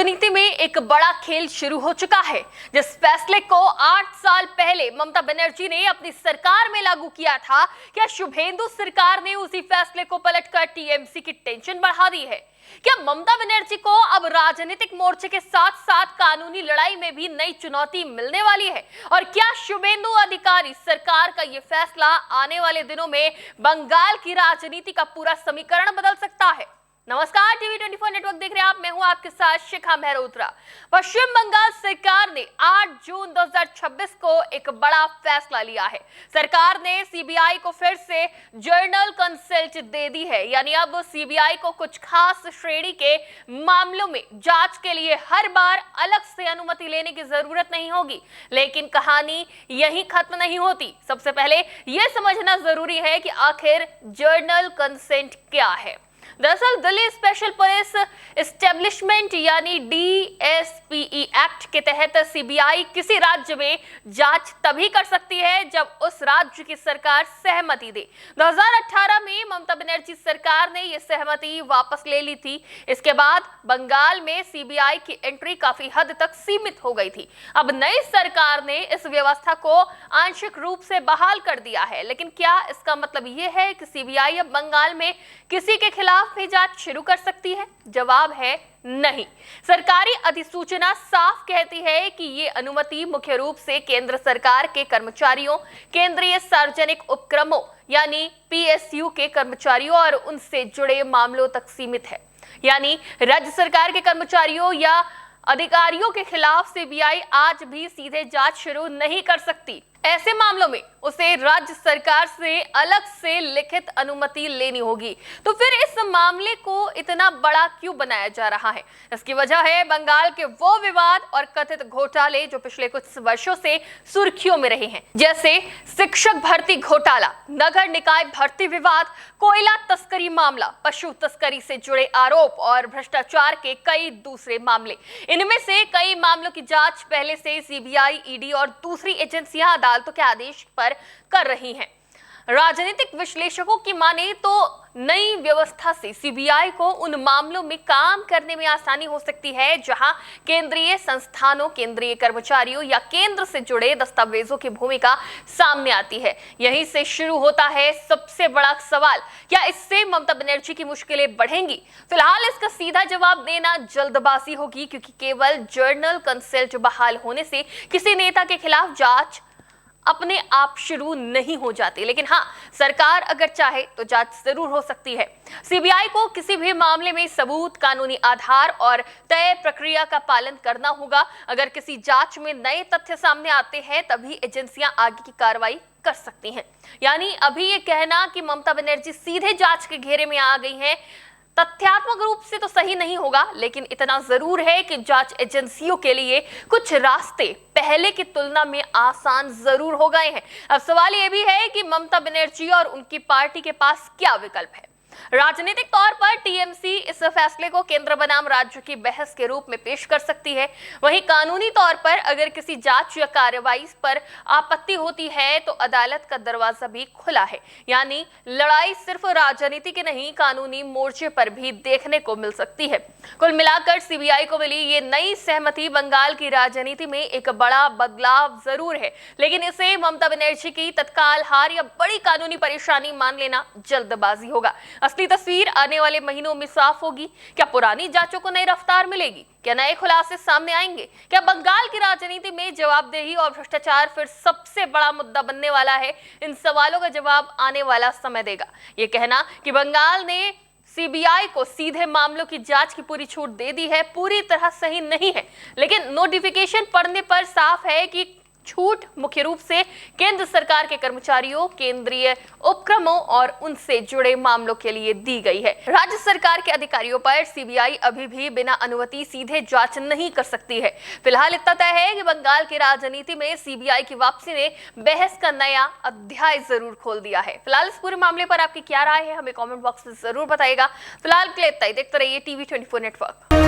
राजनीति में एक बड़ा खेल शुरू हो चुका है, जिस फैसले को 8 साल पहले ममता बनर्जी ने अपनी सरकार में लागू किया था। क्या शुभेंदु सरकार ने उसी फैसले को पलटकर टीएमसी की टेंशन बढ़ा दी है? क्या ममता बनर्जी को अब राजनीतिक मोर्चे के साथ साथ कानूनी लड़ाई में भी नई चुनौती मिलने वाली है? और क्या शुभेंदु अधिकारी सरकार का यह फैसला आने वाले दिनों में बंगाल की राजनीति का पूरा समीकरण बदल सकता है? नमस्कार, टीवी 24 नेटवर्क देख रहे हैं आप। मैं हूं आपके साथ शिखा मेहरोत्रा। पश्चिम बंगाल सरकार ने 8 जून 2026 को एक बड़ा फैसला लिया है। सरकार ने सीबीआई को फिर से जर्नल कंसल्ट दे दी है, यानी अब सीबीआई को कुछ खास श्रेणी के मामलों में जांच के लिए हर बार अलग से अनुमति लेने की जरूरत नहीं होगी। लेकिन कहानी यहीं खत्म नहीं होती। सबसे पहले यह समझना जरूरी है कि आखिर जर्नल कंसेंट क्या है। दरअसल दिल्ली स्पेशल पुलिस एस्टेब्लिशमेंट यानी डीएसपीई एक्ट के तहत सीबीआई किसी राज्य में जांच तभी कर सकती है जब उस राज्य की सरकार सहमति दे। 2018 में ममता बनर्जी सरकार ने यह सहमति वापस ले ली थी। इसके बाद बंगाल में सीबीआई की एंट्री काफी हद तक सीमित हो गई थी। अब नई सरकार ने इस व्यवस्था को आंशिक रूप से बहाल कर दिया है। लेकिन क्या इसका मतलब यह है कि सीबीआई अब बंगाल में किसी के खिलाफ भी जांच शुरू कर सकती है? जवाब है नहीं। सरकारी अधिसूचना साफ कहती है कि ये अनुमति मुख्य रूप से केंद्र सरकार के कर्मचारियों, केंद्रीय सार्वजनिक उपक्रमों यानी पीएसयू के कर्मचारियों और उनसे जुड़े मामलों तक सीमित है। यानी राज्य सरकार के कर्मचारियों या अधिकारियों के खिलाफ सीबीआई आज भी सीधे जांच शुरू नहीं कर सकती। ऐसे मामलों में उसे राज्य सरकार से अलग से लिखित अनुमति लेनी होगी। तो फिर इस मामले को इतना बड़ा क्यों बनाया जा रहा है? इसकी वजह है बंगाल के वो विवाद और कथित घोटाले जो पिछले कुछ वर्षों से सुर्खियों में रहे हैं, जैसे शिक्षक भर्ती घोटाला, नगर निकाय भर्ती विवाद, कोयला तस्करी मामला, पशु तस्करी से जुड़े आरोप और भ्रष्टाचार के कई दूसरे मामले। इनमें से कई मामलों की जांच पहले से सीबीआई, ईडी और दूसरी एजेंसियां अदालतों के आदेश पर कर रही हैं। राजनीतिक विश्लेषकों की माने तो नई व्यवस्था से सीबीआई को उन मामलों में काम करने में आसानी हो सकती है जहां केंद्रीय संस्थानों, केंद्रीय कर्मचारियों या केंद्र से जुड़े दस्तावेजों की भूमिका सामने आती है। यहीं से शुरू होता है सबसे बड़ा सवाल, क्या इससे ममता बनर्जी की मुश्किलें बढ़ेंगी? फिलहाल इसका सीधा जवाब देना जल्दबाजी होगी, क्योंकि केवल जर्नल कंसल्ट बहाल होने से किसी नेता के खिलाफ जांच अपने आप शुरू नहीं हो जाती। लेकिन हाँ, सरकार अगर चाहे तो जांच जरूर हो सकती है। सीबीआई को किसी भी मामले में सबूत, कानूनी आधार और तय प्रक्रिया का पालन करना होगा। अगर किसी जांच में नए तथ्य सामने आते हैं तभी एजेंसियां आगे की कार्रवाई कर सकती हैं। यानी अभी ये कहना कि ममता बनर्जी सीधे जांच के घेरे में आ गई हैं तथ्यात्मक रूप से तो सही नहीं होगा, लेकिन इतना जरूर है कि जांच एजेंसियों के लिए कुछ रास्ते पहले की तुलना में आसान जरूर हो गए हैं। अब सवाल यह भी है कि ममता बनर्जी और उनकी पार्टी के पास क्या विकल्प है। राजनीतिक तौर पर टीएमसी इस फैसले को केंद्र बनाम राज्य की बहस के रूप में पेश कर सकती है। वहीं कानूनी तौर पर अगर किसी जांच या कार्रवाई पर आपत्ति होती है तो अदालत का दरवाजा भी खुला है। यानी लड़ाई सिर्फ राजनीति की नहीं, कानूनी मोर्चे पर भी देखने को मिल सकती है। कुल मिलाकर सीबीआई को मिली ये नई सहमति बंगाल की राजनीति में एक बड़ा बदलाव जरूर है, लेकिन इसे ममता बनर्जी की तत्काल हार या बड़ी कानूनी परेशानी मान लेना जल्दबाजी होगा। असली तस्वीर आने वाले महीनों में साफ होगी। क्या पुरानी जांचों को नई रफ्तार मिलेगी? क्या नए खुलासे सामने आएंगे? क्या बंगाल की राजनीति में जवाबदेही और भ्रष्टाचार फिर सबसे बड़ा मुद्दा बनने वाला है? इन सवालों का जवाब आने वाला समय देगा। ये कहना कि बंगाल ने सीबीआई को सीधे मामलों की जांच की पूरी छूट दे दी है पूरी तरह सही नहीं है, लेकिन नोटिफिकेशन पढ़ने पर साफ है कि छूट मुख्य रूप से केंद्र सरकार के कर्मचारियों, केंद्रीय उपक्रमों और उनसे जुड़े मामलों के लिए दी गई है। राज्य सरकार के अधिकारियों पर सीबीआई अभी भी बिना अनुमति सीधे जांच नहीं कर सकती है। फिलहाल इतना तय है कि बंगाल की राजनीति में सीबीआई की वापसी ने बहस का नया अध्याय जरूर खोल दिया है। फिलहाल इस पूरे मामले पर आपकी क्या राय है, हमें कॉमेंट बॉक्स में जरूर बताइएगा। फिलहाल के लिए इतना ही। देखते रहिए टीवी 24 नेटवर्क।